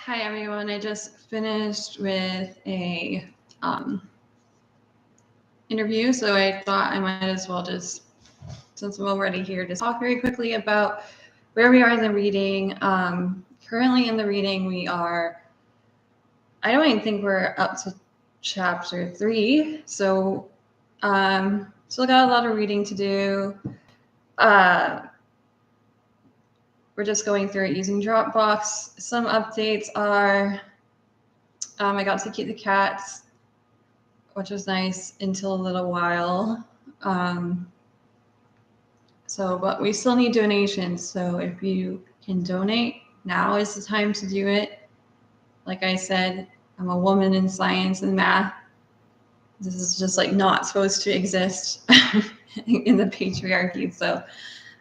Hi everyone, I just finished with a interview, so I thought I might as well just, since I'm already here, just talk very quickly about where we are in the reading. Currently in the reading I don't even think we're up to chapter 3, so still got a lot of reading to do. We're just going through it using Dropbox. Some updates are I got to keep the cats, which was nice, until a little while. But we still need donations. So if you can donate, now is the time to do it. Like I said, I'm a woman in science and math. This is just like not supposed to exist in the patriarchy. So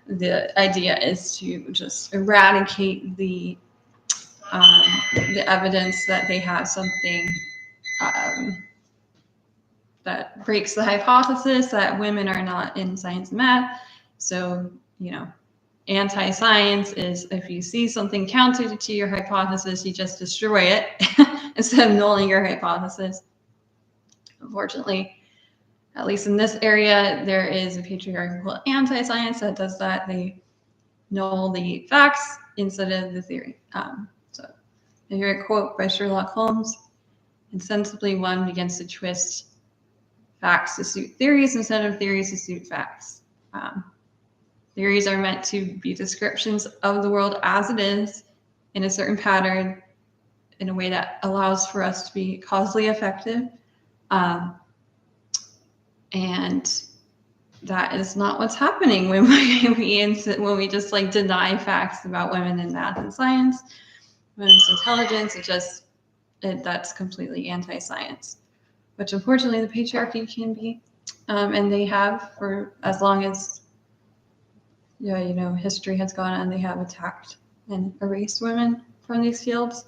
the idea is to just eradicate the evidence that they have something that breaks the hypothesis that women are not in science and math. So, anti-science is if you see something counter to your hypothesis, you just destroy it instead of nulling your hypothesis. Unfortunately, at least in this area, there is a patriarchal anti-science that does that. They null the facts instead of the theory. So I hear a quote by Sherlock Holmes: "Insensibly one begins to twist facts to suit theories instead of theories to suit facts." Theories are meant to be descriptions of the world as it is in a certain pattern, in a way that allows for us to be causally effective. And that is not what's happening when we just like deny facts about women in math and science, women's intelligence. That's completely anti-science, which unfortunately the patriarchy can be, and they have for as long as history has gone on. They have attacked and erased women from these fields.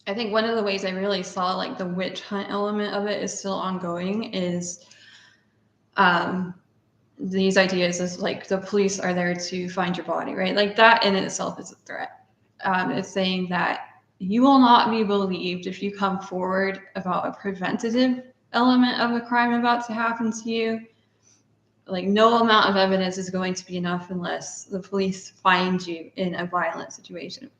I think one of the ways I really saw like the witch hunt element of it is still ongoing is these ideas is like the police are there to find your body, right? Like that in itself is a threat. It's saying that you will not be believed if you come forward about a preventative element of a crime about to happen to you. Like no amount of evidence is going to be enough unless the police find you in a violent situation.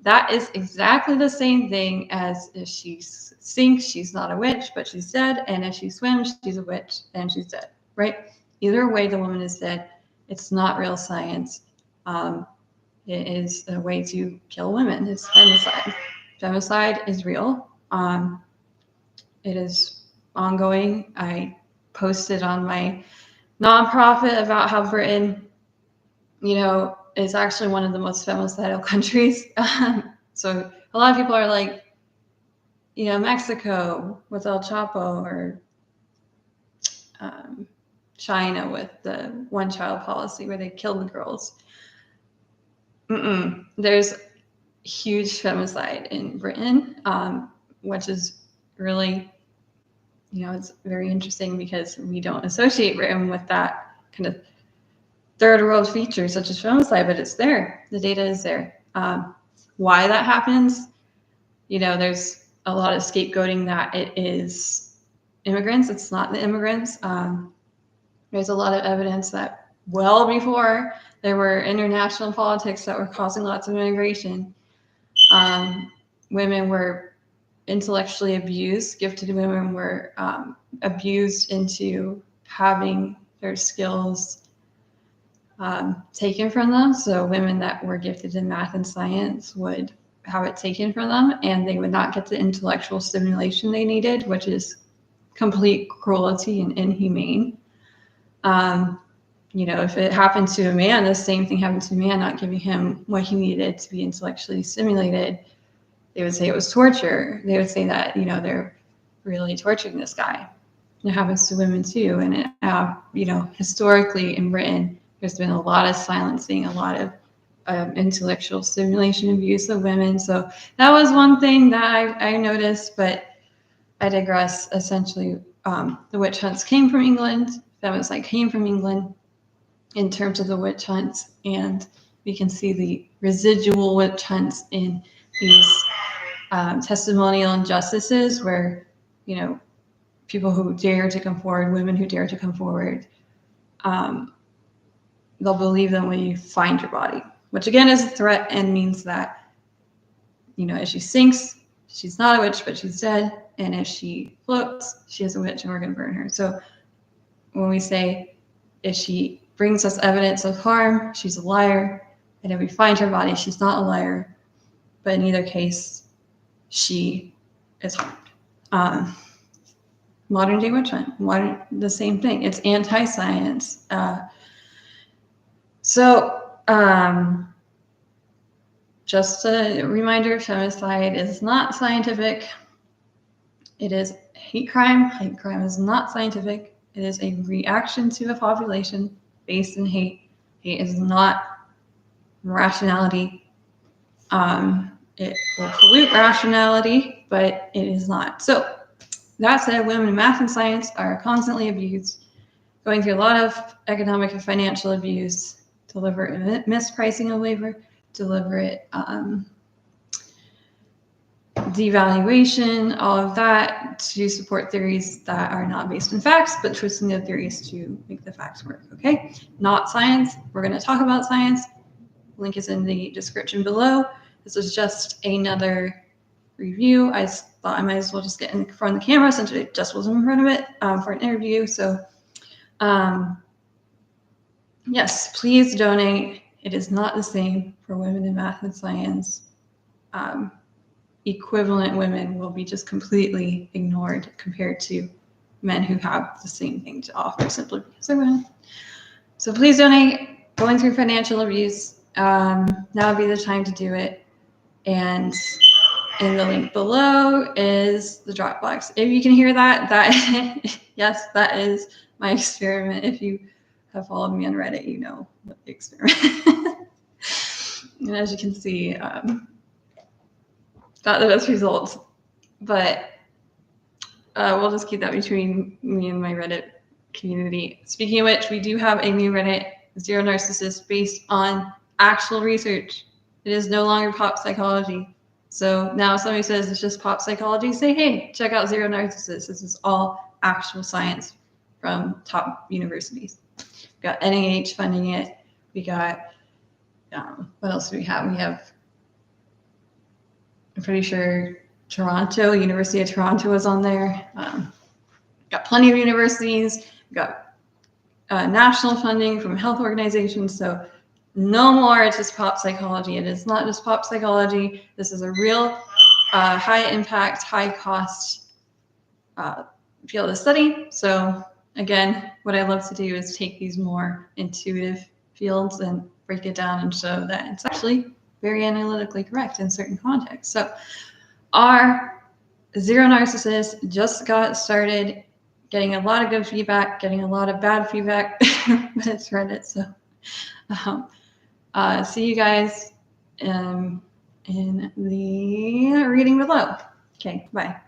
That is exactly the same thing as if she sinks, she's not a witch, but she's dead. And if she swims, she's a witch and she's dead, right? Either way, the woman is dead. It's not real science. It is a way to kill women. It's femicide. Femicide is real. It is ongoing. I posted on my nonprofit about how Britain, is actually one of the most femicidal countries. So a lot of people are like, Mexico with El Chapo, or China with the one-child policy where they kill the girls. There's huge femicide in Britain, which is really, it's very interesting because we don't associate Britain with that kind of third world feature such as femicide, but it's there. The data is there. Why that happens, there's a lot of scapegoating that it is immigrants. It's not the immigrants. There's a lot of evidence that well before there were international politics that were causing lots of immigration, women were intellectually abused. Gifted women were abused into having their skills taken from them. So women that were gifted in math and science would have it taken from them, and they would not get the intellectual stimulation they needed, which is complete cruelty and inhumane. If it happened to a man, the same thing happened to a man, not giving him what he needed to be intellectually stimulated, they would say it was torture. They would say that, they're really torturing this guy. It happens to women too. And, historically in Britain, there's been a lot of silencing, a lot of intellectual stimulation abuse of women. So that was one thing that I noticed, but I digress. Essentially, the witch hunts came from England. Femicide came from England in terms of the witch hunts. And we can see the residual witch hunts in these testimonial injustices where, you know, people who dare to come forward, women who dare to come forward, they'll believe them when you find your body, which again is a threat and means that, you know, if she sinks, she's not a witch, but she's dead. And if she floats, she is a witch and we're going to burn her. So when we say, if she brings us evidence of harm, she's a liar. And if we find her body, she's not a liar. But in either case, she is harmed. Modern day witch hunt, the same thing. It's anti-science. Just a reminder, femicide is not scientific. It is hate crime. Hate crime is not scientific. It is a reaction to a population based in hate. Hate is not rationality. It will pollute rationality, but it is not. So that said, women in math and science are constantly abused, going through a lot of economic and financial abuse, deliberate mispricing of labor, deliberate devaluation, all of that to support theories that are not based in facts, but twisting the theories to make the facts work, okay? Not science. We're going to talk about science. Link is in the description below. This is just another review. I thought I might as well just get in front of the camera since I just wasn't in front of it for an interview. So yes, please donate. It is not the same for women in math and science. Equivalent women will be just completely ignored compared to men who have the same thing to offer simply because they're women. So please donate. Going through financial abuse, now would be the time to do it. And in the link below is the Dropbox. If you can hear that yes, that is my experiment. If you have followed me on Reddit, you know what the experiment is. And as you can see, got the best results, but we'll just keep that between me and my Reddit community. Speaking of which, we do have a new Reddit, Zero Narcissists, based on actual research. It is no longer pop psychology. So now if somebody says it's just pop psychology, say, hey, check out Zero Narcissists. This is all actual science from top universities. We got NIH funding it. We got, what else do we have? We have, I'm pretty sure Toronto, University of Toronto is on there. Got plenty of universities. We got national funding from health organizations. So no more, it's just pop psychology. It is not just pop psychology. This is a real high impact, high cost field of study. So again, what I love to do is take these more intuitive fields and break it down and show that it's actually very analytically correct in certain contexts. So our Zero Narcissists just got started, getting a lot of good feedback, getting a lot of bad feedback, but it's Reddit. So see you guys in the reading below. Okay, bye.